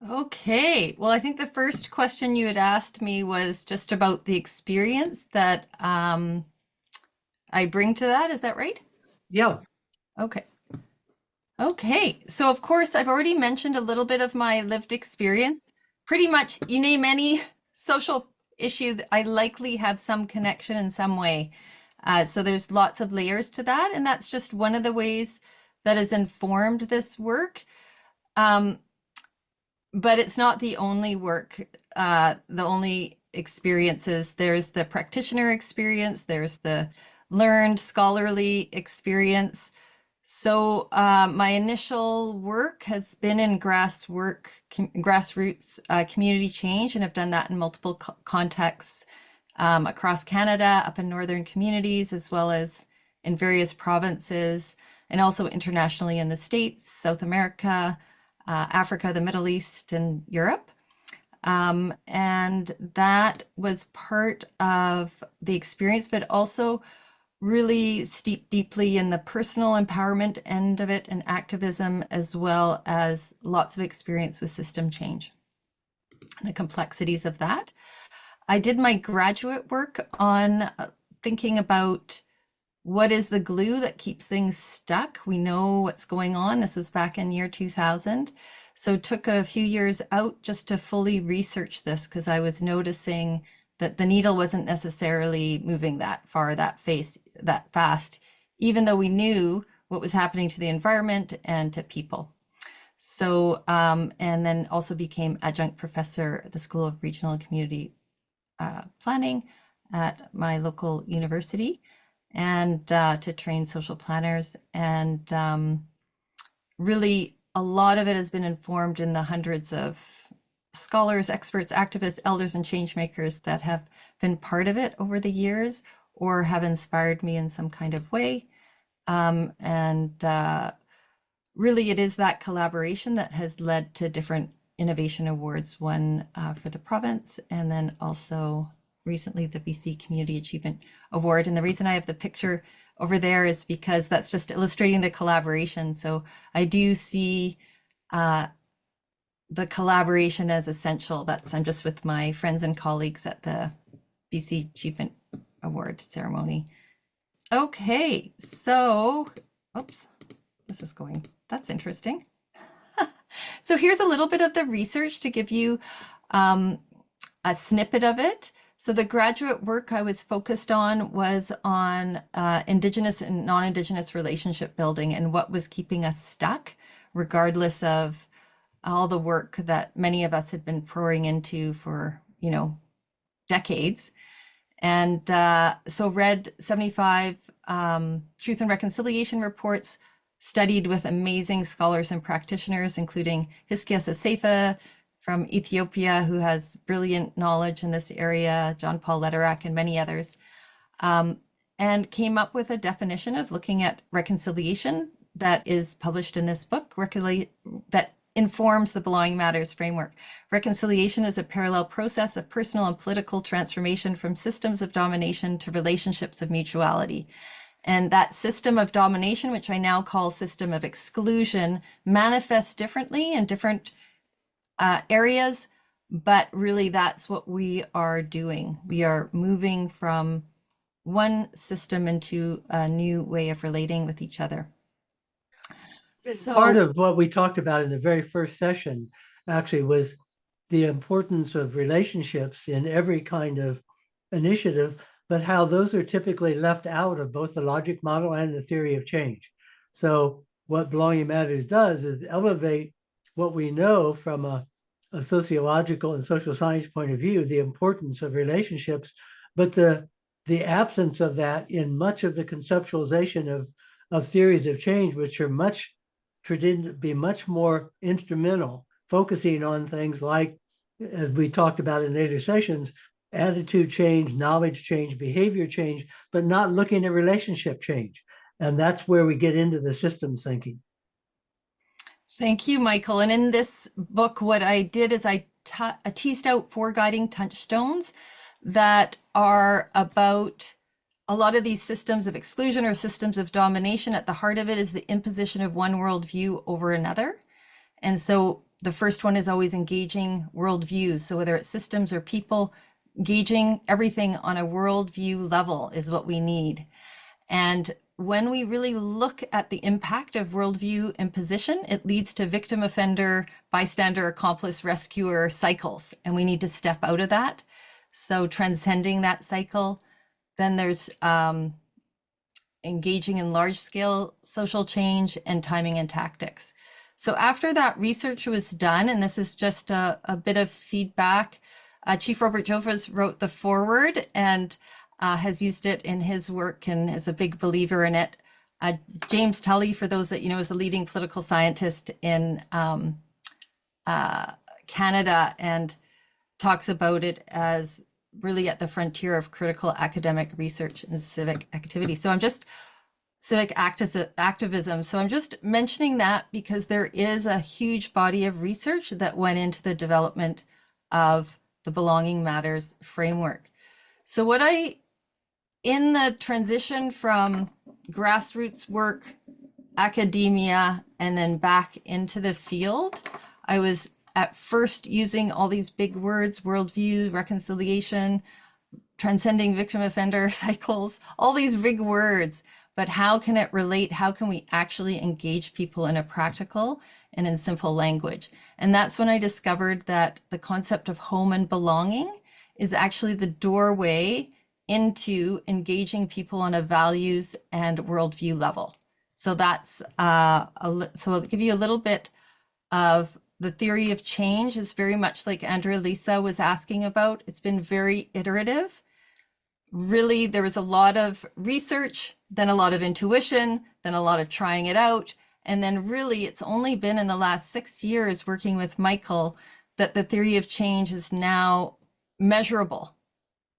Okay. Well, I think the first question you had asked me was just about the experience that I bring to that. Is that right? Yeah. Okay. Okay. So, of course, I've already mentioned a little bit of my lived experience. Pretty much, you name any social issue, I likely have some connection in some way. So there's lots of layers to that, and that's just one of the ways that has informed this work. Um, but it's not the only work, the only experiences. There's the practitioner experience, there's the learned scholarly experience. So my initial work has been in grassroots community change, and I've done that in multiple contexts across Canada, up in northern communities, as well as in various provinces, and also internationally in the States, South America, Africa, the Middle East, and Europe. And that was part of the experience, but also really steeped deeply in the personal empowerment end of it and activism, as well as lots of experience with system change and the complexities of that. I did my graduate work on thinking about what is the glue that keeps things stuck. We know what's going on. This was back in year 2000. So it took a few years out just to fully research this because I was noticing that the needle wasn't necessarily moving that far, that fast, even though we knew what was happening to the environment and to people. So, and then also became adjunct professor at the School of Regional and Community Planning at my local university and to train social planners. And really, a lot of it has been informed in the hundreds of scholars, experts, activists, elders, and change makers that have been part of it over the years or have inspired me in some kind of way. And really, it is that collaboration that has led to different innovation awards, one for the province, and then also recently the BC Community Achievement Award. And the reason I have the picture over there is because that's just illustrating the collaboration. So I do see the collaboration as essential. I'm just with my friends and colleagues at the BC Achievement Award ceremony. Okay, so, oops, that's interesting. So here's a little bit of the research to give you a snippet of it. So the graduate work I was focused on was on Indigenous and non-Indigenous relationship building and what was keeping us stuck, regardless of all the work that many of us had been pouring into for, decades. And so read 75 Truth and Reconciliation reports, studied with amazing scholars and practitioners, including Hiskia Sasefa from Ethiopia, who has brilliant knowledge in this area, John Paul Lederach, and many others, and came up with a definition of looking at reconciliation that is published in this book, that informs the Belonging Matters framework. Reconciliation is a parallel process of personal and political transformation from systems of domination to relationships of mutuality. And that system of domination, which I now call system of exclusion, manifests differently in different areas, but really that's what we are doing. We are moving from one system into a new way of relating with each other. Part So, of what we talked about in the very first session actually was the importance of relationships in every kind of initiative, but how those are typically left out of both the logic model and the theory of change. So what Belonging Matters does is elevate what we know from a sociological and social science point of view, the importance of relationships, but the absence of that in much of the conceptualization of theories of change, which are much to be much more instrumental, focusing on things like, as we talked about in later sessions, attitude change, knowledge change, behavior change, but not looking at relationship change. And that's where we get into the systems thinking. thank you, Michael. And in this book, what I did is I teased out 4 guiding touchstones that are about a lot of these systems of exclusion or systems of domination. At the heart of it is the imposition of one worldview over another. And so The first one is always engaging worldviews. So whether it's systems or people, engaging everything on a worldview level is what we need. And when we really look at the impact of worldview imposition, it leads to victim, offender, bystander, accomplice, rescuer cycles. And we need to step out of that. So transcending that cycle. Then there's engaging in large scale social change and timing and tactics. So after that research was done, and this is just a bit of feedback, Chief Robert Jovas wrote the foreword and has used it in his work and is a big believer in it. James Tully, for those that you know, is a leading political scientist in Canada and talks about it as really at the frontier of critical academic research and civic activity. So I'm just civic activism. So I'm just mentioning that because there is a huge body of research that went into the development of the Belonging Matters framework. So what in the transition from grassroots work, academia, and then back into the field, I was at first using all these big words, worldview, reconciliation, transcending victim offender cycles, all these big words, but how can it relate? How can we actually engage people in a practical and in simple language? And that's when I discovered that the concept of home and belonging is actually the doorway into engaging people on a values and worldview level. So that's, so I'll give you a little bit of the theory of change is very much like Andrea Lisa was asking about. It's been very iterative. Really, there was a lot of research, then a lot of intuition, then a lot of trying it out. And then really, it's only been in the last 6 years working with Michael that the theory of change is now measurable.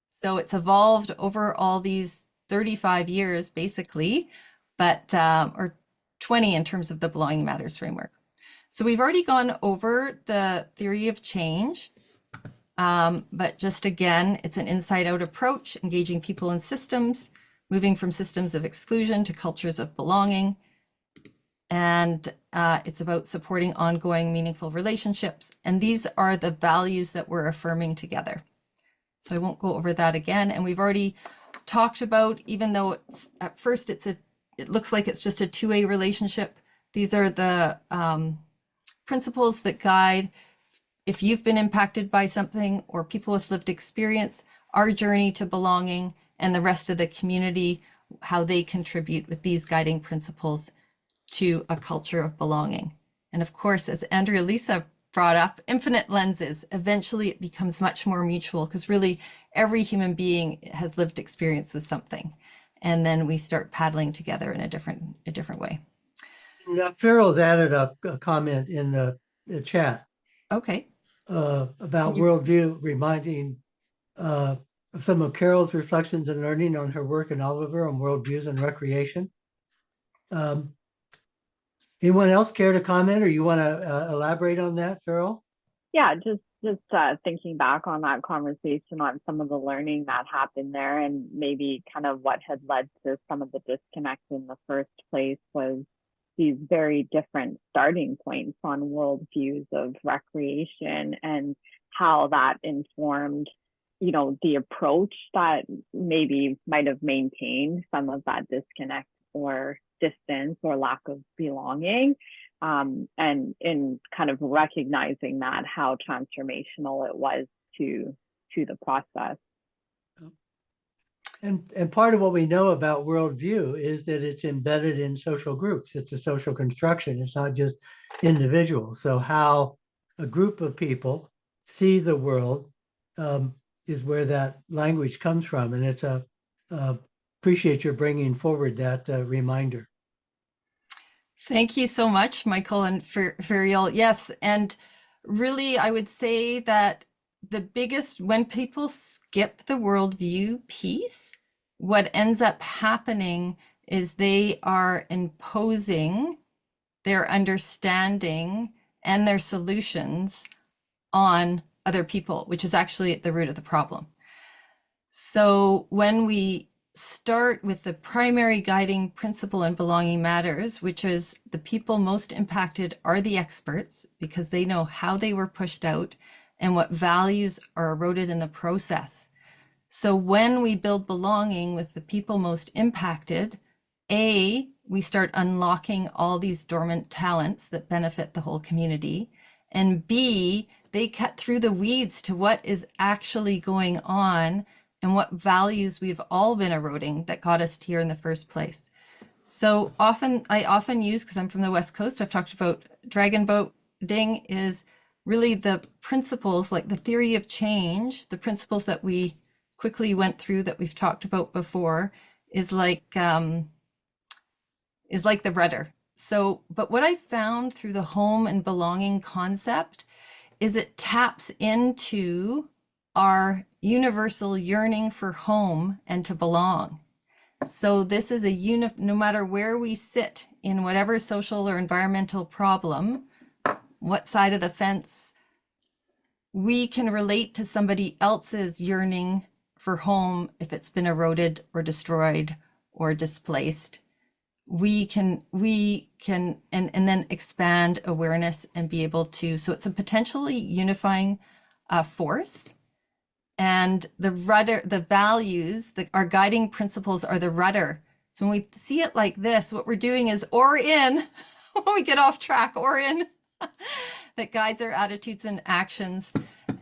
So it's evolved over all these 35 years, basically, but, or 20 in terms of the Belonging Matters framework. So we've already gone over the theory of change, but just again, it's an inside-out approach, engaging people in systems, moving from systems of exclusion to cultures of belonging. And it's about supporting ongoing meaningful relationships. And these are the values that we're affirming together. So I won't go over that again. And we've already talked about, even though it's, at first it looks like it's just a two-way relationship, these are the principles that guide, if you've been impacted by something or people with lived experience, our journey to belonging and the rest of the community, how they contribute with these guiding principles to a culture of belonging. And of course, as Andrea Lisa brought up, infinite lenses, eventually it becomes much more mutual because really every human being has lived experience with something. And then we start paddling together in a different way. Now, Farrell's added a comment in the chat. Okay. About worldview, reminding of some of Carol's reflections and learning on her work in Oliver on worldviews and recreation. Anyone else care to comment, or you want to elaborate on that, Farrell? Yeah, just thinking back on that conversation on some of the learning that happened there, and maybe kind of what had led to some of the disconnect in the first place was these very different starting points on worldviews of recreation and how that informed, you know, the approach that maybe might have maintained some of that disconnect or distance or lack of belonging. And in kind of recognizing that, how transformational it was to the process. And part of what we know about worldview is that it's embedded in social groups. It's a social construction. It's not just individual. So how a group of people see the world is where that language comes from. And it's appreciate your bringing forward that reminder. Thank you so much, Michael and Ferial. Yes, and really, I would say that the biggest, when people skip the worldview piece, what ends up happening is they are imposing their understanding and their solutions on other people, which is actually at the root of the problem. So when we start with the primary guiding principle in Belonging Matters, which is the people most impacted are the experts because they know how they were pushed out and what values are eroded in the process. So when we build belonging with the people most impacted, A, we start unlocking all these dormant talents that benefit the whole community. And B, they cut through the weeds to what is actually going on and what values we've all been eroding that got us here in the first place. So I often use, because I'm from the West Coast, I've talked about dragon boating is really the principles, like the theory of change, the principles that we quickly went through that we've talked about before, is like the rudder. So, but what I found through the home and belonging concept is it taps into our universal yearning for home and to belong. So this is no matter where we sit in whatever social or environmental problem, what side of the fence, we can relate to somebody else's yearning for home if it's been eroded or destroyed or displaced. We can and then expand awareness and be able to, so it's a potentially unifying force. And the rudder, the values, our guiding principles are the rudder. So when we see it like this, what we're doing is oar in, when we get off track, oar in, that guides our attitudes and actions.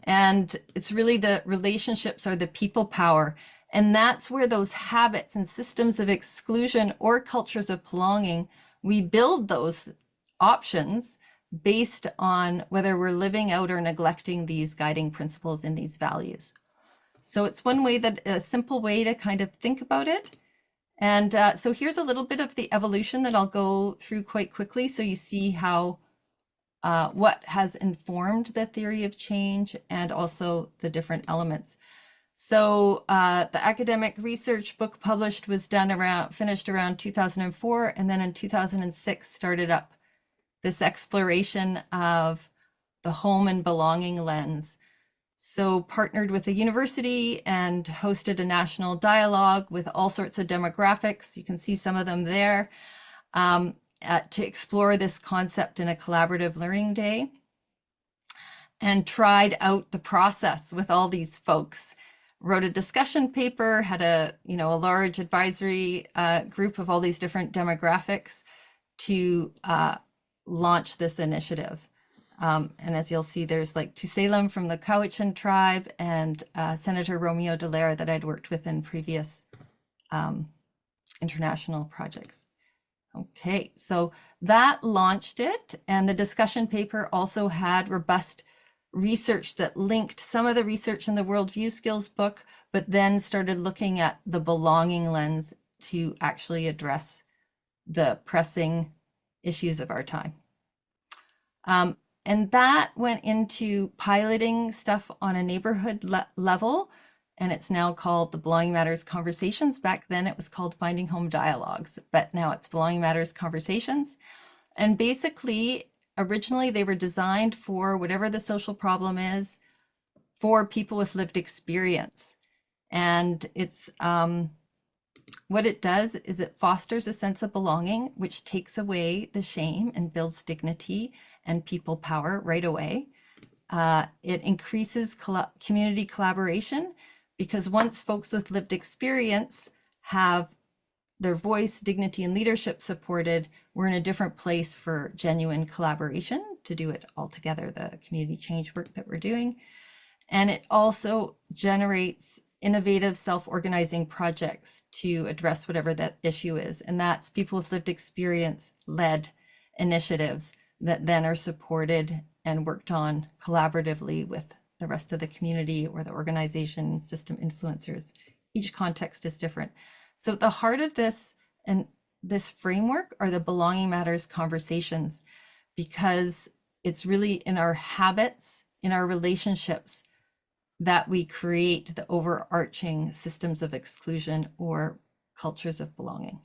And it's really the relationships are the people power. And that's where those habits and systems of exclusion or cultures of belonging, we build those options based on whether we're living out or neglecting these guiding principles and these values. So it's one way that a simple way to kind of think about it. And so here's a little bit of the evolution that I'll go through quite quickly. So you see how what has informed the theory of change and also the different elements. So the academic research book published was finished around 2004. And then in 2006 started up this exploration of the home and belonging lens. So partnered with a university and hosted a national dialogue with all sorts of demographics. You can see some of them there to explore this concept in a collaborative learning day, and tried out the process with all these folks. Wrote a discussion paper, had a large advisory group of all these different demographics to launch this initiative. And as you'll see, there's like Tusalem from the Cowichan tribe and Senator Romeo Dallaire that I'd worked with in previous international projects. Okay, so that launched it. And the discussion paper also had robust research that linked some of the research in the Worldview Skills book, but then started looking at the belonging lens to actually address the pressing issues of our time. And that went into piloting stuff on a neighborhood level, and it's now called the Belonging Matters Conversations. Back then it was called Finding Home Dialogues, but now it's Belonging Matters Conversations. And basically, originally they were designed for whatever the social problem is for people with lived experience. And it's what it does is it fosters a sense of belonging, which takes away the shame and builds dignity and people power right away. It increases community collaboration, because once folks with lived experience have their voice, dignity, and leadership supported, we're in a different place for genuine collaboration to do it all together, the community change work that we're doing. And it also generates innovative self-organizing projects to address whatever that issue is. And that's people with lived experience led initiatives that then are supported and worked on collaboratively with the rest of the community or the organization, system influencers. Each context is different. So at the heart of this and this framework are the Belonging Matters conversations, because it's really in our habits, in our relationships, that we create the overarching systems of exclusion or cultures of belonging.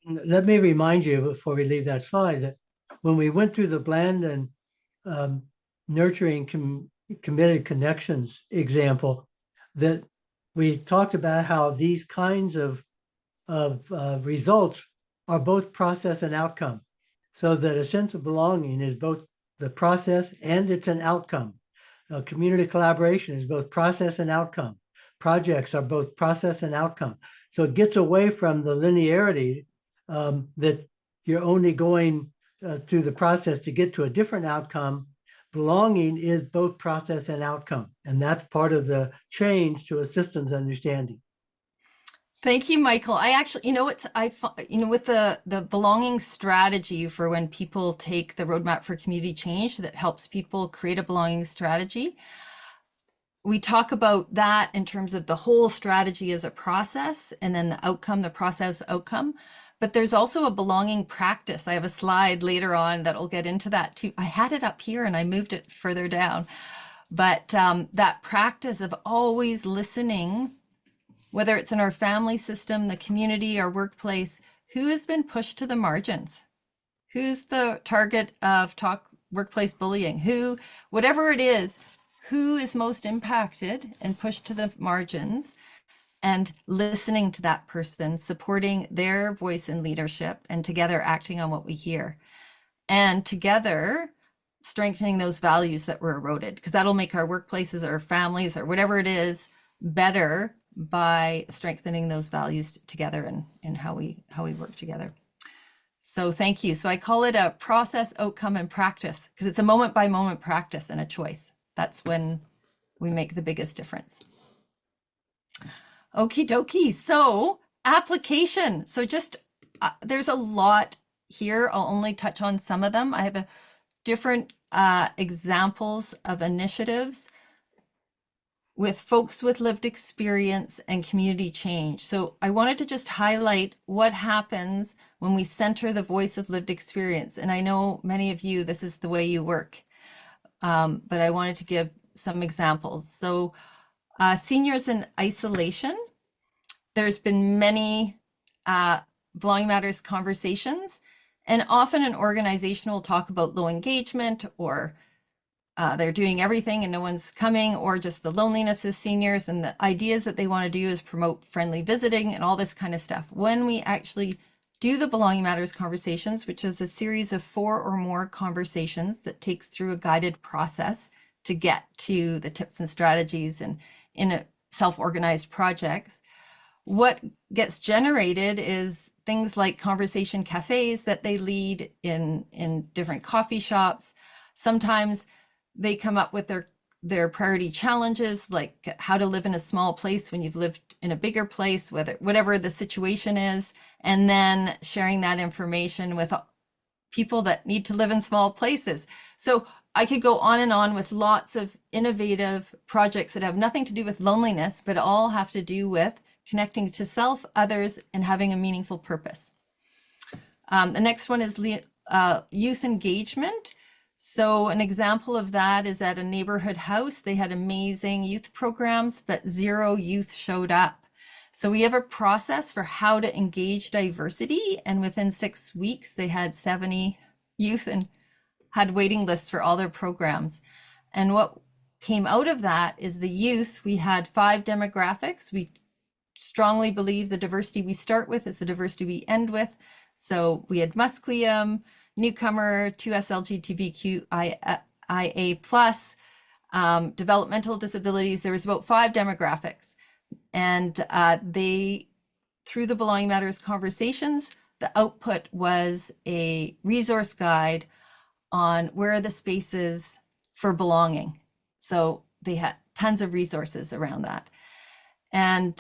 Let me remind you before we leave that slide that when we went through the Bland and nurturing committed connections example, that we talked about how these kinds of of results are both process and outcome. So that a sense of belonging is both the process and it's an outcome. Community collaboration is both process and outcome. Projects are both process and outcome. So it gets away from the linearity that you're only going through the process to get to a different outcome. Belonging is both process and outcome. And that's part of the change to a systems understanding. Thank you, Michael. I actually, with the belonging strategy for when people take the roadmap for community change that helps people create a belonging strategy, we talk about that in terms of the whole strategy as a process and then the outcome, the process outcome. But there's also a belonging practice. I have a slide later on that'll get into that too. I had it up here and I moved it further down. But that practice of always listening, whether it's in our family system, the community, our workplace, who has been pushed to the margins? Who's the target of workplace bullying? Who, whatever it is, who is most impacted and pushed to the margins, and listening to that person, supporting their voice and leadership, and together acting on what we hear. And together strengthening those values that were eroded, because that'll make our workplaces or families or whatever it is better by strengthening those values together and how we work together. So thank you. So I call it a process, outcome, and practice, because it's a moment by moment practice and a choice. That's when we make the biggest difference. Okie dokie. So application. So just there's a lot here. I'll only touch on some of them. I have different examples of initiatives with folks with lived experience and community change. So I wanted to just highlight what happens when we center the voice of lived experience. And I know many of you, this is the way you work, but I wanted to give some examples. So seniors in isolation, there's been many Belonging Matters conversations, and often an organization will talk about low engagement, or they're doing everything and no one's coming, or just the loneliness of seniors, and the ideas that they want to do is promote friendly visiting and all this kind of stuff. When we actually do the Belonging Matters conversations, which is a series of 4 or more conversations that takes through a guided process to get to the tips and strategies and in a self-organized projects, what gets generated is things like conversation cafes that they lead in different coffee shops. Sometimes they come up with their priority challenges, like how to live in a small place when you've lived in a bigger place, whatever the situation is, and then sharing that information with people that need to live in small places. So I could go on and on with lots of innovative projects that have nothing to do with loneliness, but all have to do with connecting to self, others, and having a meaningful purpose. The next one is youth engagement. So an example of that is at a neighborhood house. They had amazing youth programs, but 0 youth showed up. So we have a process for how to engage diversity. And within 6 weeks, they had 70 youth and had waiting lists for all their programs. And what came out of that is the youth, we had 5 demographics. We strongly believe the diversity we start with is the diversity we end with. So we had Musqueam, newcomer, 2S LGBTQIA+, developmental disabilities. There was about 5 demographics. And they, through the Belonging Matters conversations, the output was a resource guide on where are the spaces for belonging. So they had tons of resources around that. And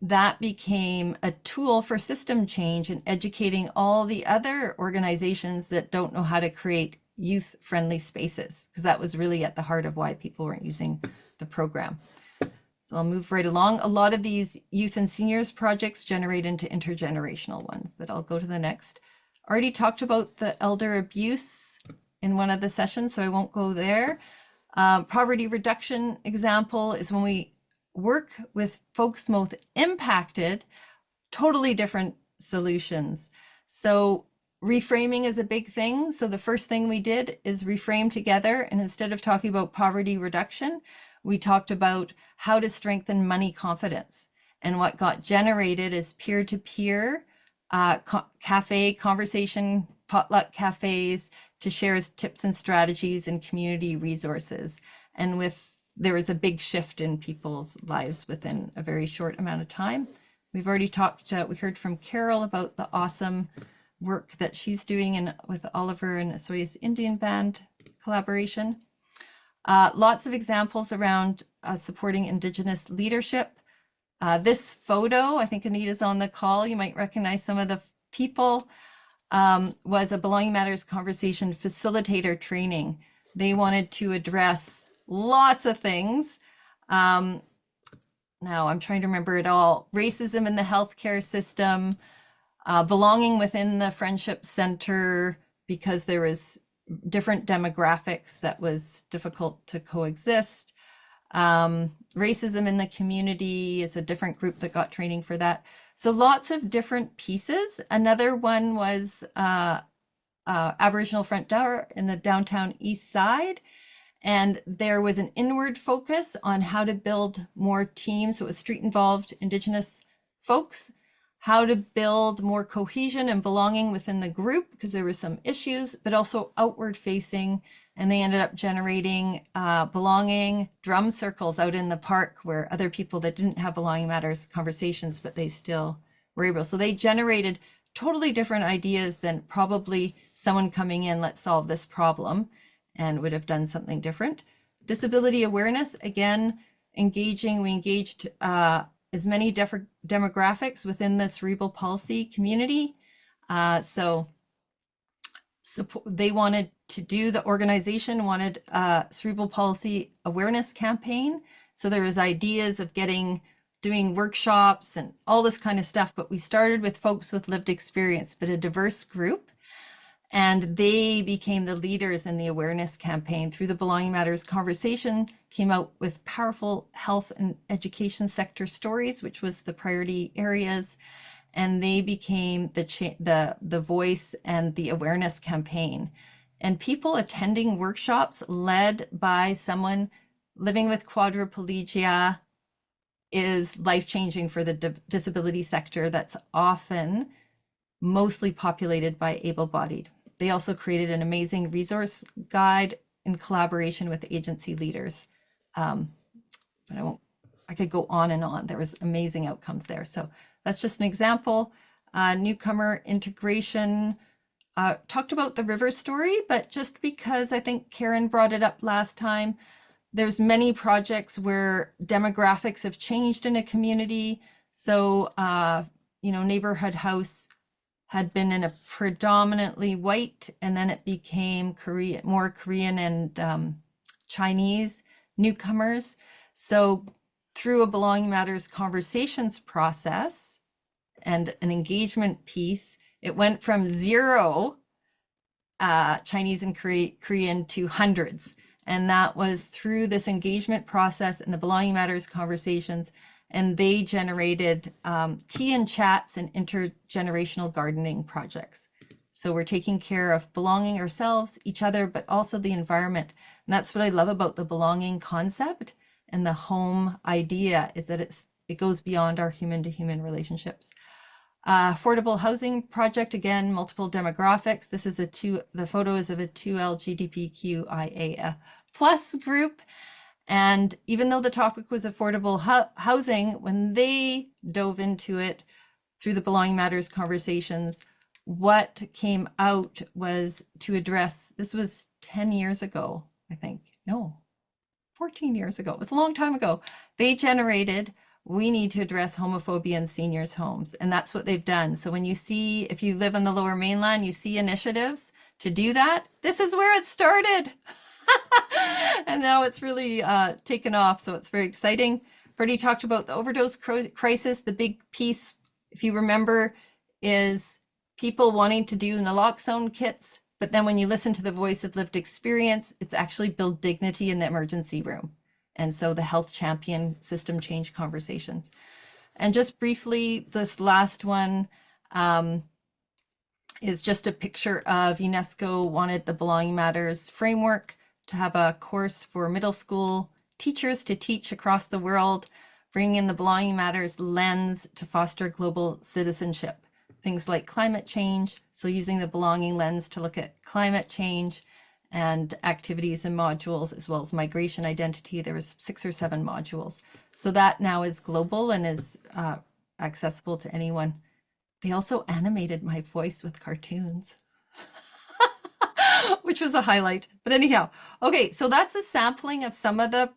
that became a tool for system change and educating all the other organizations that don't know how to create youth-friendly spaces, because that was really at the heart of why people weren't using the program. So I'll move right along. A lot of these youth and seniors projects generate into intergenerational ones, but I'll go to the next. Already talked about the elder abuse in one of the sessions, so I won't go there. Poverty reduction example is when we work with folks most impacted, totally different solutions. So reframing is a big thing. So the first thing we did is reframe together. And instead of talking about poverty reduction, we talked about how to strengthen money confidence. And what got generated is peer-to-peer cafe conversation, potluck cafes to share tips and strategies and community resources. And there was a big shift in people's lives within a very short amount of time. We've already talked, we heard from Carol about the awesome work that she's doing with Oliver and Soyuz Indian Band collaboration. Lots of examples around supporting Indigenous leadership. This photo, I think Anita's on the call, you might recognize some of the people, was a Belonging Matters conversation facilitator training. They wanted to address lots of things. Now I'm trying to remember it all. Racism in the healthcare system, belonging within the Friendship Center because there was different demographics that was difficult to coexist. Racism in the community is a different group that got training for that. So lots of different pieces. Another one was Aboriginal Front Door in the downtown East Side. And there was an inward focus on how to build more teams. So it was street involved Indigenous folks, how to build more cohesion and belonging within the group because there were some issues, but also outward facing. And they ended up generating belonging drum circles out in the park where other people that didn't have Belonging Matters conversations, but they still were able. So they generated totally different ideas than probably someone coming in, let's solve this problem, and would have done something different. Disability awareness, again, we engaged as many demographics within the cerebral palsy community. So they wanted to do, the organization wanted a cerebral palsy awareness campaign. So there was ideas of doing workshops and all this kind of stuff, but we started with folks with lived experience, but a diverse group. And they became the leaders in the awareness campaign. Through the Belonging Matters conversation, came out with powerful health and education sector stories, which was the priority areas. And they became the voice and the awareness campaign. And people attending workshops led by someone living with quadriplegia is life-changing for the disability sector that's often mostly populated by able-bodied. They also created an amazing resource guide in collaboration with agency leaders. But I could go on and on. There was amazing outcomes there. So that's just an example. Newcomer integration. Talked about the river story, but just because I think Karen brought it up last time, there's many projects where demographics have changed in a community. So, Neighborhood House had been in a predominantly white, and then it became more Korean and Chinese newcomers. So through a Belonging Matters conversations process and an engagement piece, it went from 0 Chinese and Korean to hundreds. And that was through this engagement process and the Belonging Matters conversations. And they generated tea and chats and intergenerational gardening projects. So we're taking care of belonging ourselves, each other, but also the environment. And that's what I love about the belonging concept and the home idea, is that it goes beyond our human to human relationships. Affordable housing project, again, multiple demographics. This is the photos of a 2LGBTQIA plus group. And even though the topic was affordable housing, when they dove into it through the Belonging Matters conversations, what came out was to address, this was 10 years ago, I think, no, 14 years ago. It was a long time ago. They generated, we need to address homophobia in seniors' homes. And that's what they've done. So when you see, if you live on the Lower Mainland, you see initiatives to do that. This is where it started. And now it's really taken off. So it's very exciting. Freddie talked about the overdose crisis. The big piece, if you remember, is people wanting to do naloxone kits. But then when you listen to the voice of lived experience, it's actually build dignity in the emergency room. And so the health champion system change conversations. And just briefly, this last one is just a picture of UNESCO wanted the Belonging Matters framework to have a course for middle school teachers to teach across the world bringing in the Belonging Matters lens to foster global citizenship. Things like climate change, so using the belonging lens to look at climate change and activities and modules, as well as migration identity. There was 6 or 7 modules. So that now is global and is accessible to anyone. They also animated my voice with cartoons, which was a highlight. But anyhow, okay, so that's a sampling of some of the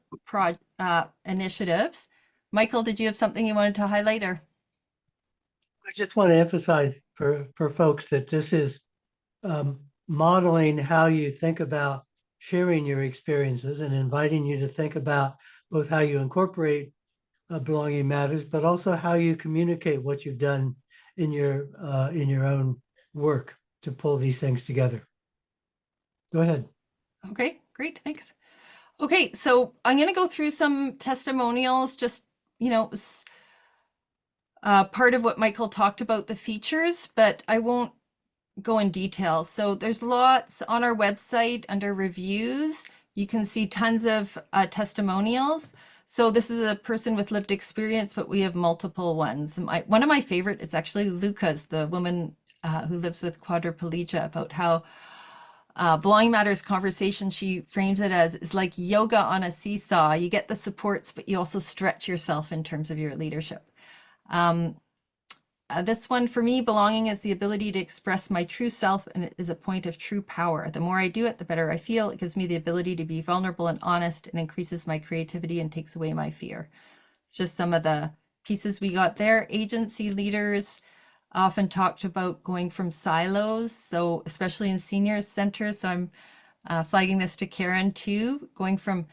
initiatives. Michael, did you have something you wanted to highlight, or? I just want to emphasize for folks that this is modeling how you think about sharing your experiences and inviting you to think about both how you incorporate Belonging Matters, but also how you communicate what you've done in your own work to pull these things together. Go ahead. Okay, great, thanks. Okay, so I'm going to go through some testimonials, just, you know, part of what Michael talked about, the features, but I won't go in detail. So there's lots on our website under reviews. You can see tons of testimonials. So this is a person with lived experience, but we have multiple ones. One of my favorite is actually Luca's, the woman who lives with quadriplegia, about how Belonging Matters conversation, she frames it as, is like yoga on a seesaw. You get the supports, but you also stretch yourself in terms of your leadership. This one for me, belonging is the ability to express my true self, and it is a point of true power. The more I do it, the better I feel. It gives me the ability to be vulnerable and honest, and increases my creativity and takes away my fear. It's just some of the pieces we got there. Agency leaders often talked about going from silos, so especially in seniors centers. So I'm flagging this to Karen too, going from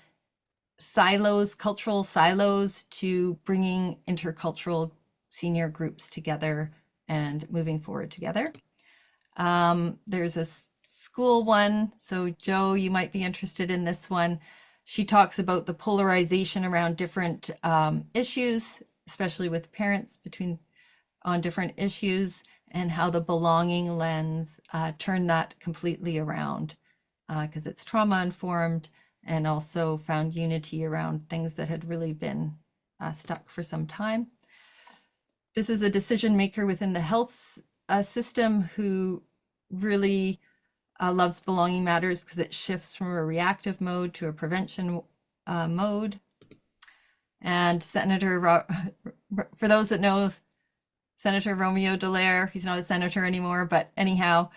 silos, cultural silos, to bringing intercultural senior groups together and moving forward together. There's a school one. So Joe, you might be interested in this one. She talks about the polarization around different issues, especially with parents on different issues, and how the belonging lens turned that completely around, because it's trauma informed, and also found unity around things that had really been stuck for some time. This is a decision maker within the health system who really loves Belonging Matters because it shifts from a reactive mode to a prevention mode. And Senator, for those that know, Senator Romeo Dallaire, he's not a senator anymore, but anyhow,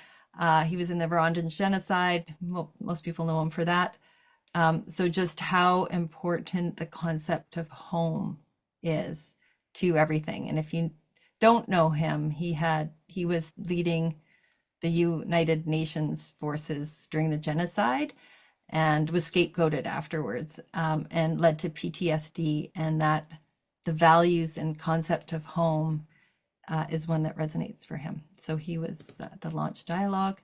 he was in the Rwandan genocide. Most people know him for that. So just how important the concept of home is to everything. And if you don't know him, he was leading the United Nations forces during the genocide and was scapegoated afterwards, and led to PTSD, and that the values and concept of home is one that resonates for him. So he was at the launch dialogue.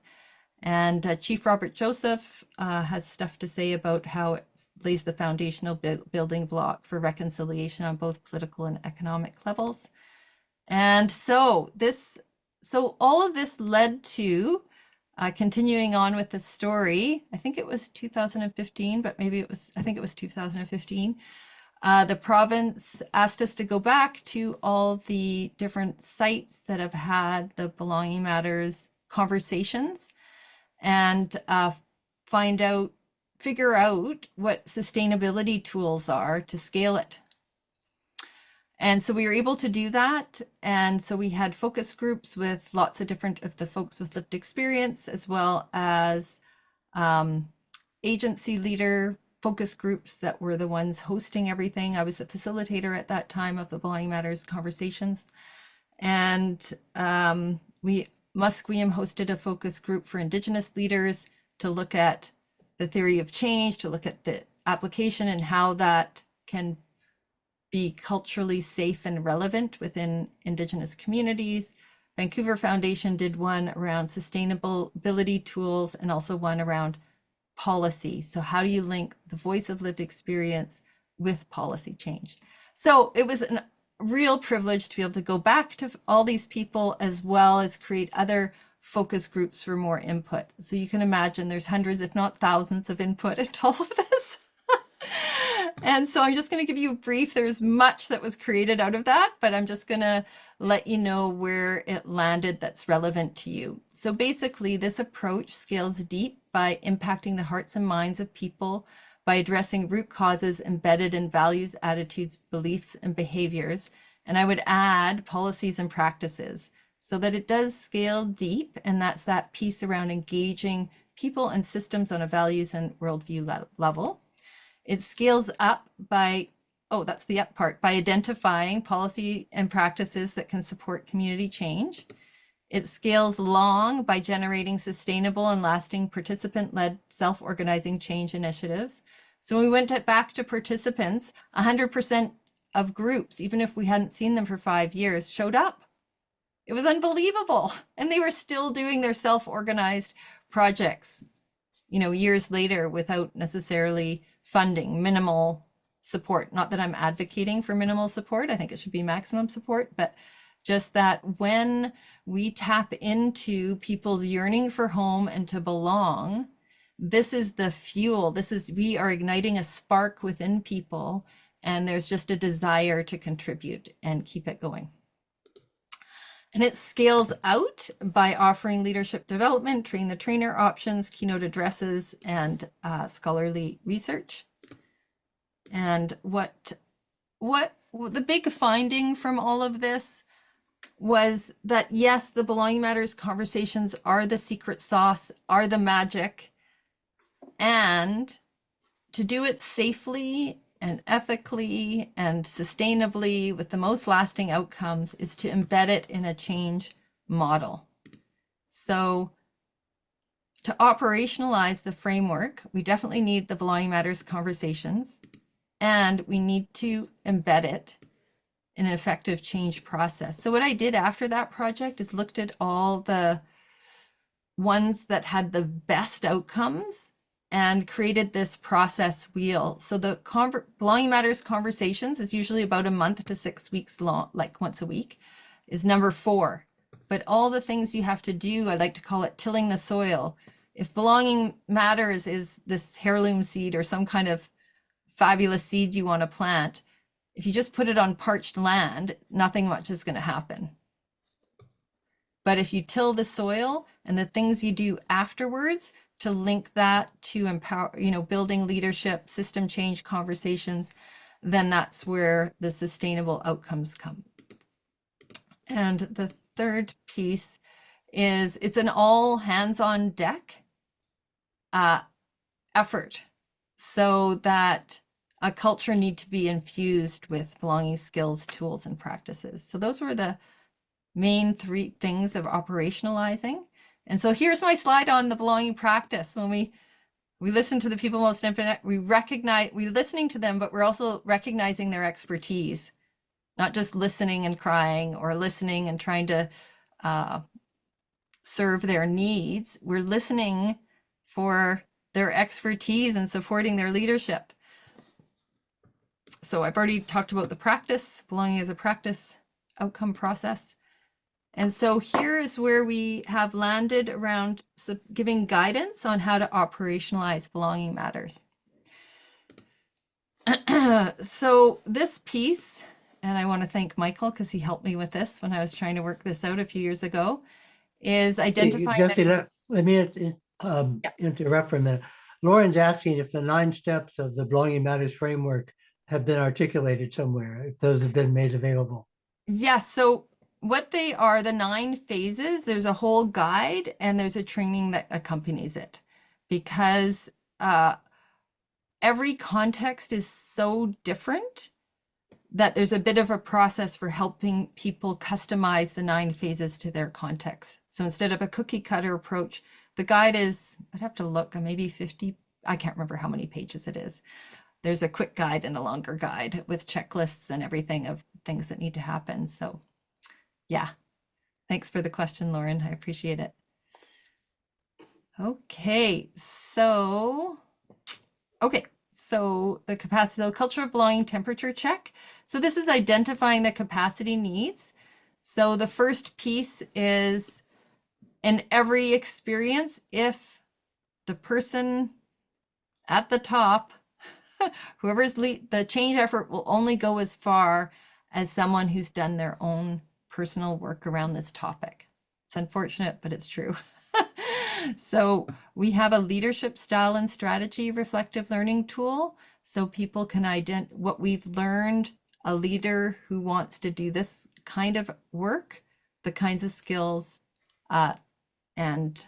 And Chief Robert Joseph has stuff to say about how it lays the foundational building block for reconciliation on both political and economic levels. And so all of this led to continuing on with the story. I think it was 2015, but I think it was 2015. The province asked us to go back to all the different sites that have had the Belonging Matters conversations and figure out what sustainability tools are to scale it. And so we were able to do that. And so we had focus groups with lots of different of the folks with lived experience, as well as agency leader focus groups that were the ones hosting everything. I was the facilitator at that time of the Belonging Matters conversations. And Musqueam hosted a focus group for Indigenous leaders to look at the theory of change, to look at the application and how that can be culturally safe and relevant within Indigenous communities. Vancouver Foundation did one around sustainability tools, and also one around policy. So how do you link the voice of lived experience with policy change? So it was a real privilege to be able to go back to all these people, as well as create other focus groups for more input. So you can imagine there's hundreds, if not thousands, of input into all of this. And so I'm just going to give you a brief. There's much that was created out of that, but I'm just going to let you know where it landed that's relevant to you. So basically, this approach scales deep by impacting the hearts and minds of people by addressing root causes embedded in values, attitudes, beliefs, and behaviors. And I would add policies and practices so that it does scale deep. And that's that piece around engaging people and systems on a values and worldview level. It scales up by, oh, that's the up part, by identifying policy and practices that can support community change. It scales long by generating sustainable and lasting participant-led self-organizing change initiatives. So when we went back to participants, 100% of groups, even if we hadn't seen them for 5 years, showed up. It was unbelievable. And they were still doing their self-organized projects, years later without necessarily funding, minimal support. Not that I'm advocating for minimal support. I think it should be maximum support, but just that when we tap into people's yearning for home and to belong, this is the fuel. We are igniting a spark within people, and there's just a desire to contribute and keep it going. And it scales out by offering leadership development, train the trainer options, keynote addresses, and scholarly research. And what the big finding from all of this was that, yes, the Belonging Matters conversations are the secret sauce, are the magic, and to do it safely and ethically and sustainably with the most lasting outcomes is to embed it in a change model. So to operationalize the framework, we definitely need the Belonging Matters conversations, and we need to embed it in an effective change process. So what I did after that project is looked at all the ones that had the best outcomes and created this process wheel. So the Belonging Matters conversations is usually about a month to 6 weeks long, like once a week, is number 4. But all the things you have to do, I like to call it tilling the soil. If Belonging Matters is this heirloom seed or some kind of fabulous seed you want to plant, if you just put it on parched land, nothing much is going to happen. But if you till the soil and the things you do afterwards to link that to empower, building leadership, system change conversations, then that's where the sustainable outcomes come. And the third piece is it's an all hands on deck effort, so that a culture need to be infused with belonging skills, tools, and practices. So those were the main 3 things of operationalizing. And so here's my slide on the belonging practice. When we listen to the people most impacted, we're listening to them, but we're also recognizing their expertise, not just listening and crying or listening and trying to serve their needs. We're listening for their expertise and supporting their leadership. So I've already talked about the practice, belonging as a practice outcome process. And so here is where we have landed around giving guidance on how to operationalize Belonging Matters. So this piece, and I want to thank Michael because he helped me with this when I was trying to work this out a few years ago, is identifying— Jessie, let me interrupt for a minute. Lauren's asking if the 9 steps of the Belonging Matters framework have been articulated somewhere, if those have been made available. Yes. So what they are, the 9 phases, there's a whole guide and there's a training that accompanies it, because every context is so different that there's a bit of a process for helping people customize the 9 phases to their context. So instead of a cookie cutter approach, the guide is, I'd have to look, maybe 50, I can't remember how many pages it is. There's a quick guide and a longer guide with checklists and everything of things that need to happen. So yeah, thanks for the question, Lauren. I appreciate it. Okay, so the capacity, the culture of belonging temperature check. So this is identifying the capacity needs. So the first piece is, in every experience, if the person at the top The change effort will only go as far as someone who's done their own personal work around this topic. It's unfortunate, but it's true. So we have a leadership style and strategy reflective learning tool, so people can identify what we've learned, a leader who wants to do this kind of work, the kinds of skills and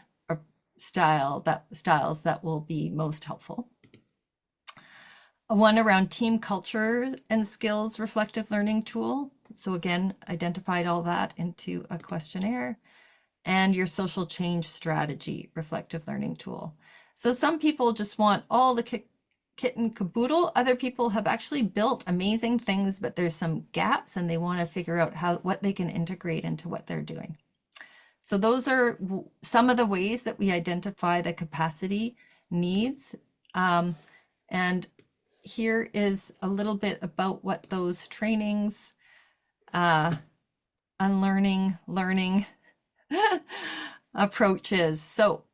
styles that will be most helpful. One around team culture and skills reflective learning tool. So again, identified all that into a questionnaire. And your social change strategy reflective learning tool. So some people just want all the kit and caboodle. Other people have actually built amazing things, but there's some gaps and they want to figure out what they can integrate into what they're doing. So those are some of the ways that we identify the capacity needs. And here is a little bit about what those trainings, unlearning, learning approaches. So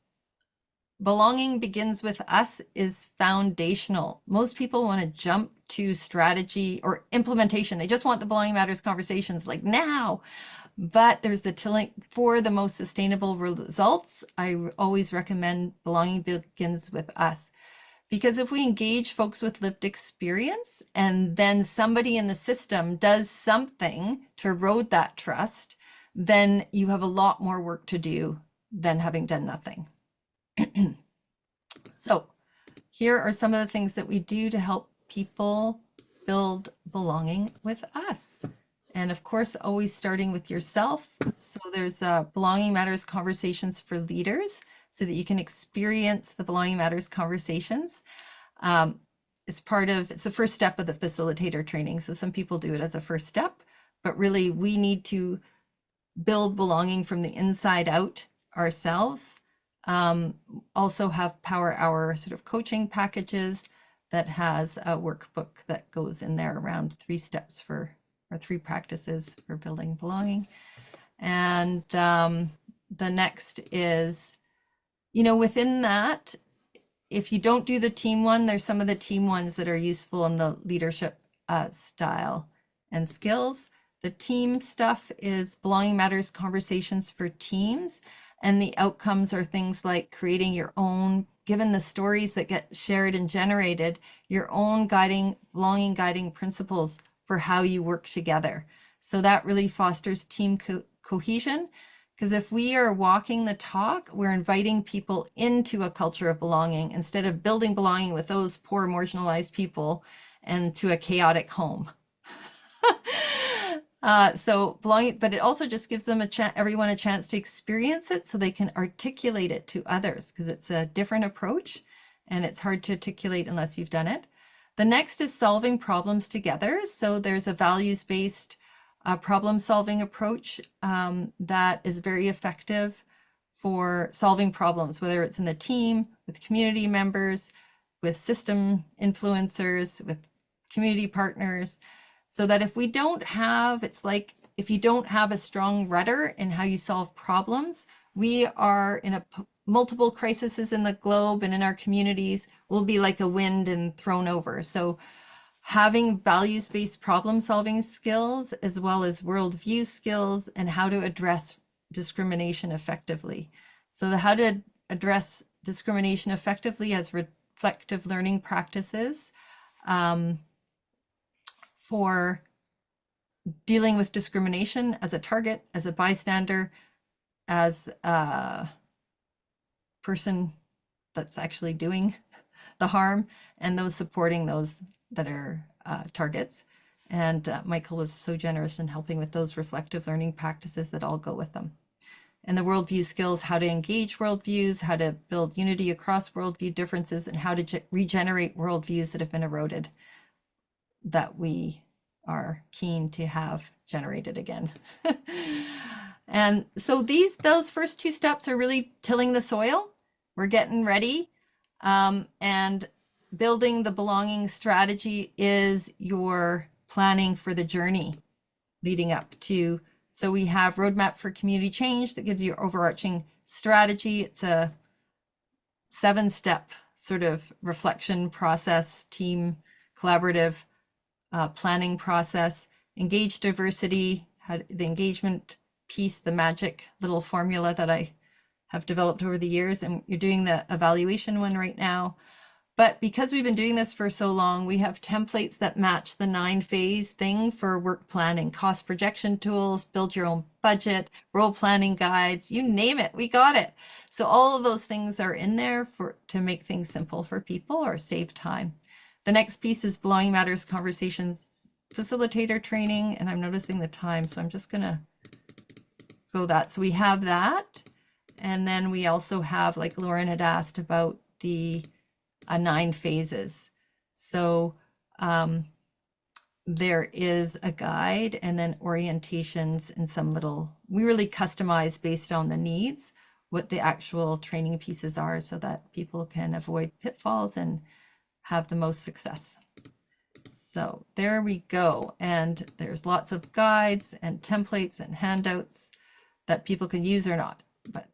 belonging begins with us is foundational. Most people want to jump to strategy or implementation. They just want the Belonging Matters conversations like now. But there's for the most sustainable results, I always recommend belonging begins with us. Because if we engage folks with lived experience and then somebody in the system does something to erode that trust, then you have a lot more work to do than having done nothing. So here are some of the things that we do to help people build belonging with us. And of course, always starting with yourself. So there's Belonging Matters conversations for leaders so that you can experience the Belonging Matters conversations. It's the first step of the facilitator training. So some people do it as a first step, but really we need to build belonging from the inside out ourselves. Also have Power Hour sort of coaching packages that has a workbook that goes in there around 3 steps or 3 practices for building belonging. And the next is, within that, if you don't do the team one, there's some of the team ones that are useful in the leadership style and skills. The team stuff is Belonging Matters conversations for teams. And the outcomes are things like creating your own, given the stories that get shared and generated, your own belonging guiding principles for how you work together. So that really fosters team cohesion. Because if we are walking the talk, we're inviting people into a culture of belonging instead of building belonging with those poor marginalized people and to a chaotic home. So belonging, but it also just gives them everyone a chance to experience it so they can articulate it to others, because it's a different approach and it's hard to articulate unless you've done it. The next is solving problems together. So there's a values-based problem solving approach that is very effective for solving problems, whether it's in the team, with community members, with system influencers, with community partners. So that if we don't have, it's like if you don't have a strong rudder in how you solve problems, we are in multiple crises in the globe and in our communities will be like a wind and thrown over. So having values-based problem solving skills, as well as worldview skills and how to address discrimination effectively. So how to address discrimination effectively as reflective learning practices. For dealing with discrimination as a target, as a bystander, as a person that's actually doing the harm, and those supporting those that are targets. And Michael was so generous in helping with those reflective learning practices that all go with them. And the worldview skills, how to engage worldviews, how to build unity across worldview differences, and how to regenerate worldviews that have been eroded, that we are keen to have generated again. And so those first 2 steps are really tilling the soil. We're getting ready. And building the belonging strategy is your planning for the journey leading up to. So we have Roadmap for Community Change that gives you your overarching strategy. It's a 7-step sort of reflection process, team collaborative planning process, engage diversity, the engagement piece, the magic little formula that I have developed over the years, and you're doing the evaluation one right now. But because we've been doing this for so long, we have templates that match the 9-phase thing for work planning, cost projection tools, build your own budget, role planning guides, you name it, we got it. So all of those things are in there to make things simple for people or save time. The next piece is Belonging Matters Conversations Facilitator Training, and I'm noticing the time, so I'm just gonna go that. So we have that, and then we also have, like Lauren had asked about the 9 phases. So there is a guide and then orientations and some we really customize based on the needs, what the actual training pieces are so that people can avoid pitfalls and have the most success. So there we go. And there's lots of guides and templates and handouts that people can use or not. But